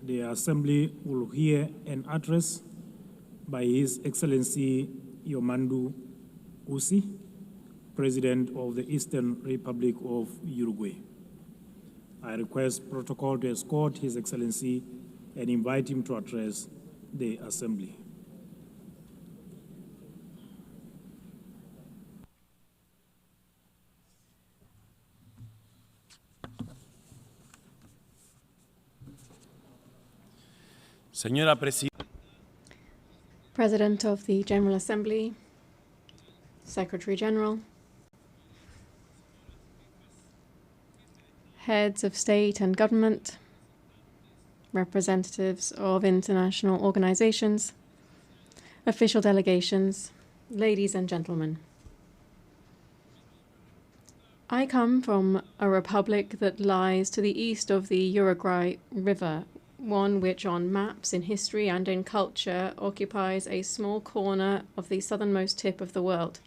the Assembly will hear an address by His Excellency Yamandú, Orsi, President of the Eastern Republic of Uruguay. I request protocol to escort His Excellency and invite him to address the Assembly. Señora Presidenta. President of the General Assembly, Secretary General, heads of state and government, representatives of international organizations, official delegations, ladies and gentlemen. I come from a republic that lies to the east of the Uruguay River, one which on maps, in history and in culture occupies a small corner of the southernmost tip of the world.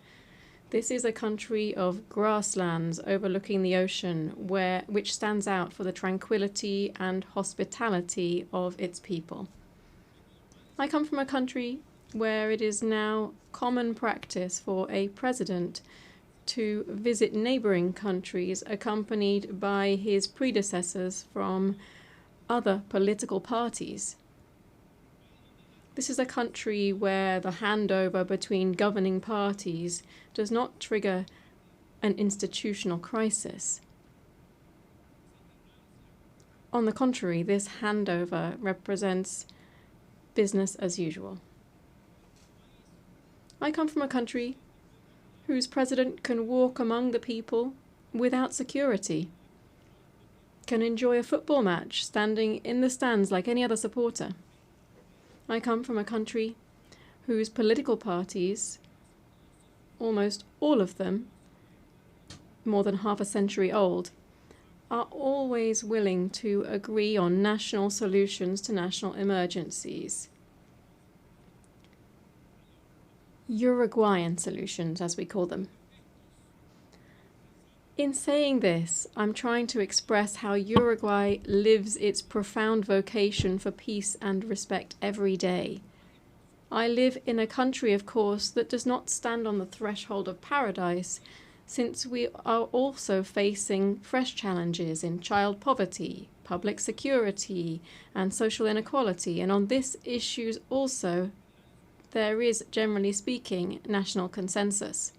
This is a country of grasslands overlooking the ocean, which stands out for the tranquility and hospitality of its people. I come from a country where it is now common practice for a president to visit neighboring countries accompanied by his predecessors from other political parties. This is a country where the handover between governing parties does not trigger an institutional crisis. On the contrary, this handover represents business as usual. I come from a country whose president can walk among the people without security, can enjoy a football match standing in the stands like any other supporter. I come from a country whose political parties, almost all of them, more than half a century old, are always willing to agree on national solutions to national emergencies. Uruguayan solutions, as we call them. In saying this, I'm trying to express how Uruguay lives its profound vocation for peace and respect every day. I live in a country, of course, that does not stand on the threshold of paradise, since we are also facing fresh challenges in child poverty, public security, and social inequality. And on these issues also, there is, generally speaking, national consensus.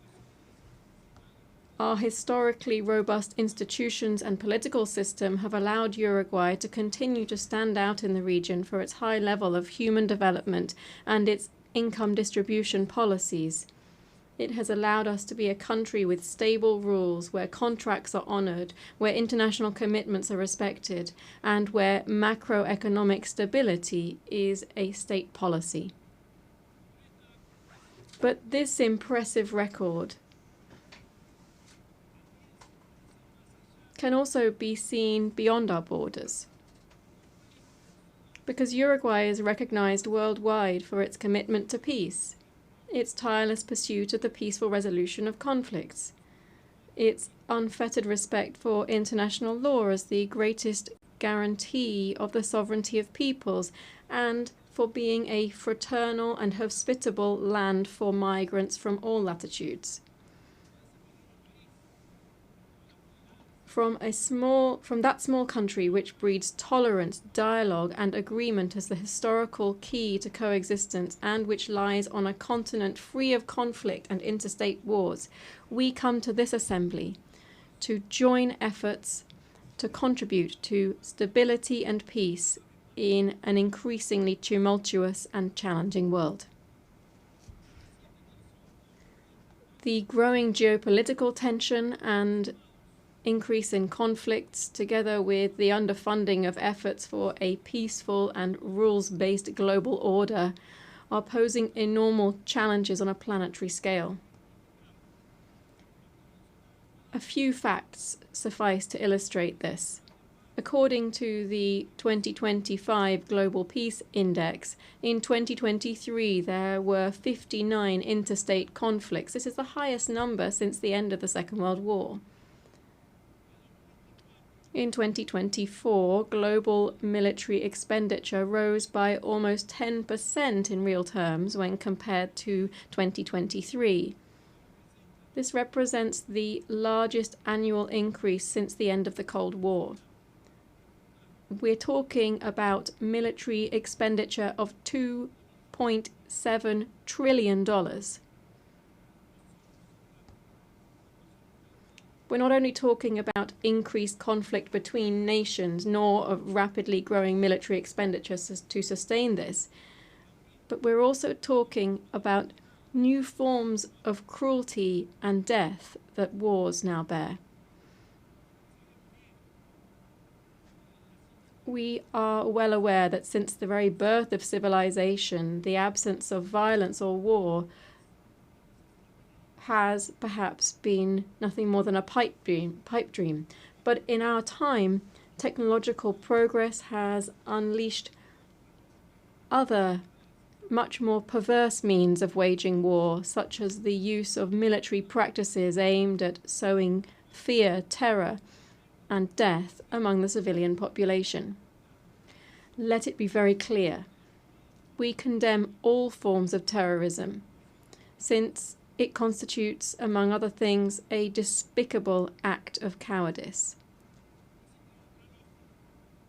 Our historically robust institutions and political system have allowed Uruguay to continue to stand out in the region for its high level of human development and its income distribution policies. It has allowed us to be a country with stable rules, where contracts are honored, where international commitments are respected, and where macroeconomic stability is a state policy. But this impressive record can also be seen beyond our borders, because Uruguay is recognized worldwide for its commitment to peace, its tireless pursuit of the peaceful resolution of conflicts, its unfettered respect for international law as the greatest guarantee of the sovereignty of peoples, and for being a fraternal and hospitable land for migrants from all latitudes. From that small country which breeds tolerance, dialogue, and agreement as the historical key to coexistence, and which lies on a continent free of conflict and interstate wars, we come to this assembly to join efforts to contribute to stability and peace in an increasingly tumultuous and challenging world. The growing geopolitical tension and increase in conflicts, together with the underfunding of efforts for a peaceful and rules-based global order, are posing enormous challenges on a planetary scale. A few facts suffice to illustrate this. According to the 2025 Global Peace Index, in 2023 there were 59 interstate conflicts. This is the highest number since the end of the Second World War. In 2024, global military expenditure rose by almost 10% in real terms when compared to 2023. This represents the largest annual increase since the end of the Cold War. We're talking about military expenditure of $2.7 trillion. We're not only talking about increased conflict between nations, nor of rapidly growing military expenditure to sustain this, but we're also talking about new forms of cruelty and death that wars now bear. We are well aware that since the very birth of civilization, the absence of violence or war has perhaps been nothing more than a pipe dream. But in our time, technological progress has unleashed other, much more perverse means of waging war, such as the use of military practices aimed at sowing fear, terror, and death among the civilian population. Let it be very clear. We condemn all forms of terrorism, since it constitutes, among other things, a despicable act of cowardice.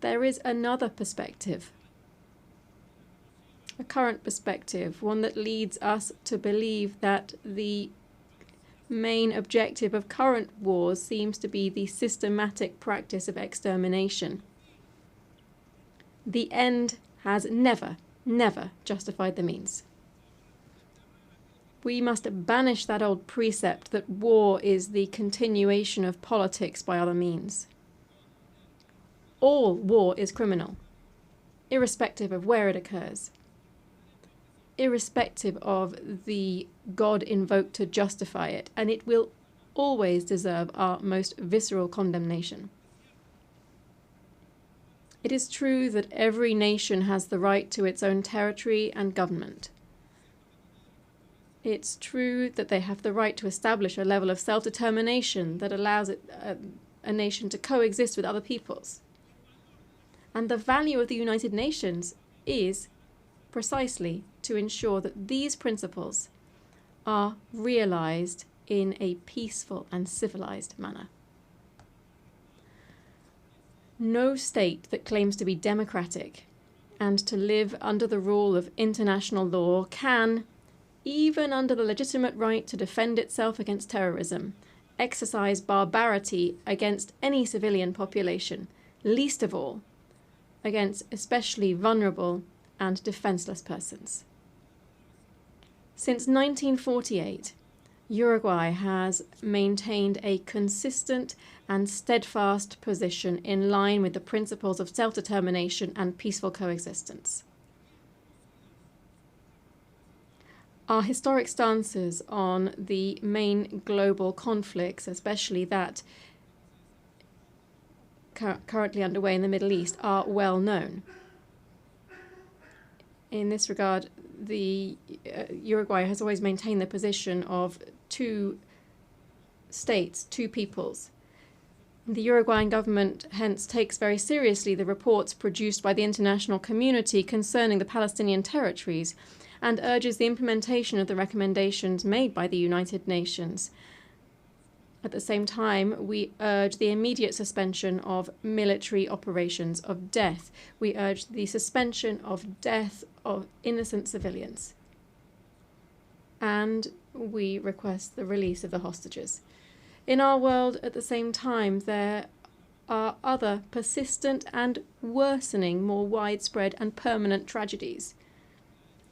There is another perspective, a current perspective, one that leads us to believe that the main objective of current wars seems to be the systematic practice of extermination. The end has never justified the means. We must banish that old precept that war is the continuation of politics by other means. All war is criminal, irrespective of where it occurs, irrespective of the God invoked to justify it, and it will always deserve our most visceral condemnation. It is true that every nation has the right to its own territory and government. It's true that they have the right to establish a level of self-determination that allows a nation to coexist with other peoples. And the value of the United Nations is precisely to ensure that these principles are realized in a peaceful and civilized manner. No state that claims to be democratic and to live under the rule of international law can, even under the legitimate right to defend itself against terrorism, exercise barbarity against any civilian population, least of all against especially vulnerable and defenseless persons. Since 1948, Uruguay has maintained a consistent and steadfast position in line with the principles of self-determination and peaceful coexistence. Our historic stances on the main global conflicts, especially that currently underway in the Middle East, are well known. In this regard, Uruguay has always maintained the position of two states, two peoples. The Uruguayan government hence takes very seriously the reports produced by the international community concerning the Palestinian territories and urges the implementation of the recommendations made by the United Nations. At the same time, we urge the immediate suspension of military operations of death. We urge the suspension of death of innocent civilians. And we request the release of the hostages. In our world, at the same time, there are other persistent and worsening, more widespread and permanent tragedies,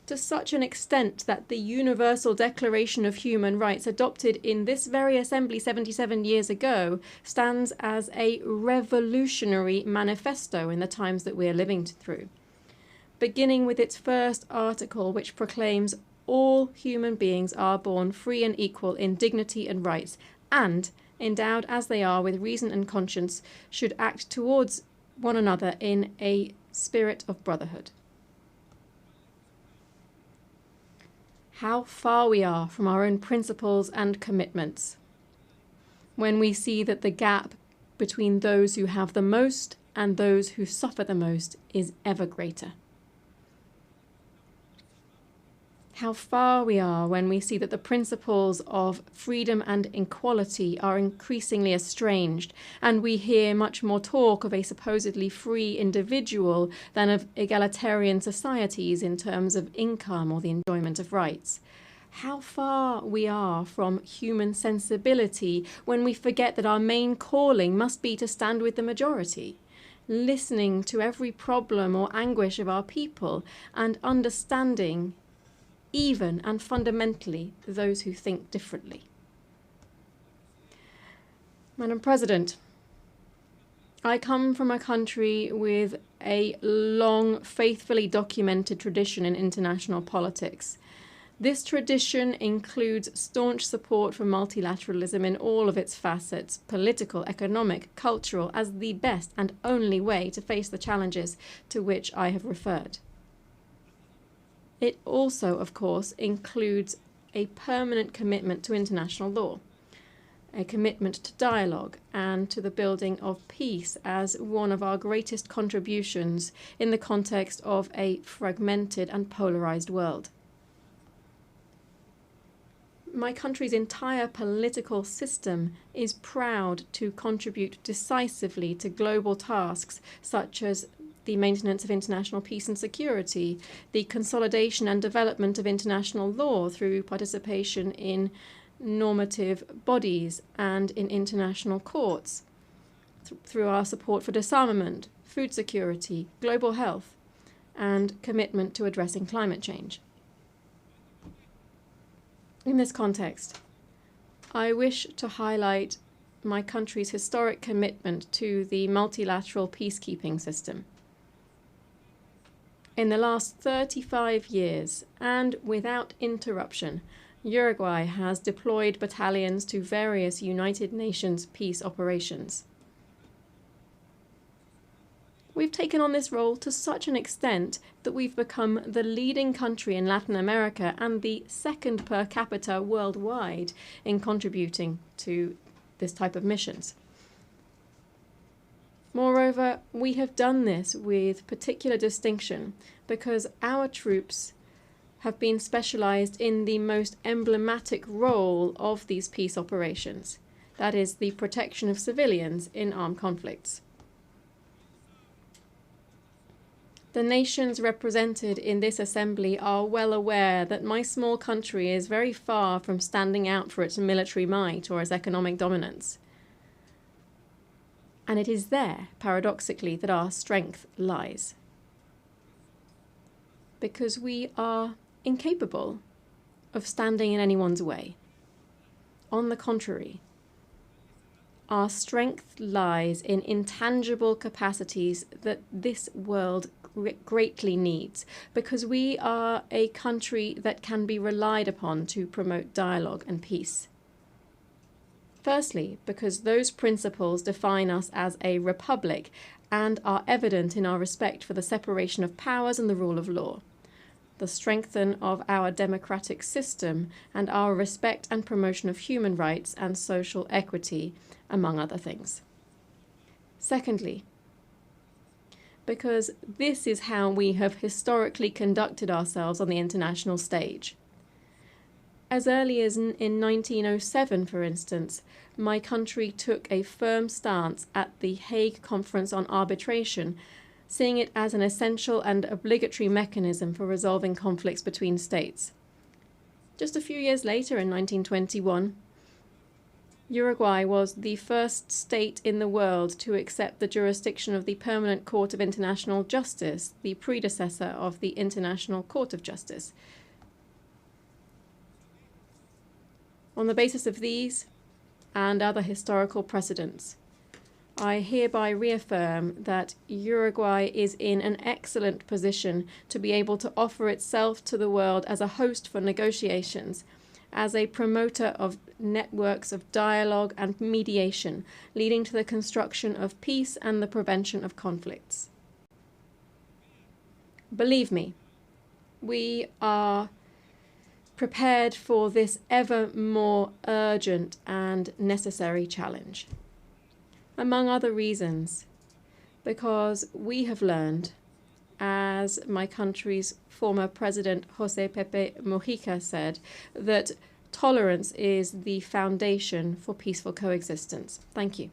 to such an extent that the Universal Declaration of Human Rights, adopted in this very assembly 77 years ago, stands as a revolutionary manifesto in the times that we are living through, beginning with its first article, which proclaims all human beings are born free and equal in dignity and rights, and, endowed as they are with reason and conscience, should act towards one another in a spirit of brotherhood. How far we are from our own principles and commitments when we see that the gap between those who have the most and those who suffer the most is ever greater. How far we are when we see that the principles of freedom and equality are increasingly estranged, and we hear much more talk of a supposedly free individual than of egalitarian societies in terms of income or the enjoyment of rights. How far we are from human sensibility when we forget that our main calling must be to stand with the majority, listening to every problem or anguish of our people and understanding even and fundamentally those who think differently. Madam President, I come from a country with a long, faithfully documented tradition in international politics. This tradition includes staunch support for multilateralism in all of its facets, political, economic, cultural, as the best and only way to face the challenges to which I have referred. It also, of course, includes a permanent commitment to international law, a commitment to dialogue and to the building of peace as one of our greatest contributions in the context of a fragmented and polarized world. My country's entire political system is proud to contribute decisively to global tasks such as the maintenance of international peace and security, the consolidation and development of international law through participation in normative bodies and in international courts, through our support for disarmament, food security, global health, and commitment to addressing climate change. In this context, I wish to highlight my country's historic commitment to the multilateral peacekeeping system. In the last 35 years, and without interruption, Uruguay has deployed battalions to various United Nations peace operations. We've taken on this role to such an extent that we've become the leading country in Latin America and the second per capita worldwide in contributing to this type of missions. Moreover, we have done this with particular distinction because our troops have been specialized in the most emblematic role of these peace operations, that is, the protection of civilians in armed conflicts. The nations represented in this assembly are well aware that my small country is very far from standing out for its military might or its economic dominance. And it is there, paradoxically, that our strength lies. Because we are incapable of standing in anyone's way. On the contrary, our strength lies in intangible capacities that this world greatly needs, because we are a country that can be relied upon to promote dialogue and peace. Firstly, because those principles define us as a republic and are evident in our respect for the separation of powers and the rule of law, the strengthening of our democratic system, and our respect and promotion of human rights and social equity, among other things. Secondly, because this is how we have historically conducted ourselves on the international stage. As early as in 1907, for instance, my country took a firm stance at the Hague Conference on Arbitration, seeing it as an essential and obligatory mechanism for resolving conflicts between states. Just a few years later, in 1921, Uruguay was the first state in the world to accept the jurisdiction of the Permanent Court of International Justice, the predecessor of the International Court of Justice. On the basis of these and other historical precedents, I hereby reaffirm that Uruguay is in an excellent position to be able to offer itself to the world as a host for negotiations, as a promoter of networks of dialogue and mediation, leading to the construction of peace and the prevention of conflicts. Believe me, we are prepared for this ever more urgent and necessary challenge. among other reasons, because we have learned, as my country's former president José Pepe Mujica said, that tolerance is the foundation for peaceful coexistence. Thank you.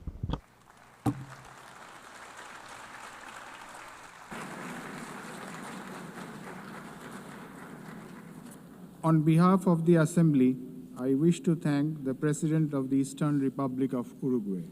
On behalf of the Assembly, I wish to thank the President of the Eastern Republic of Uruguay.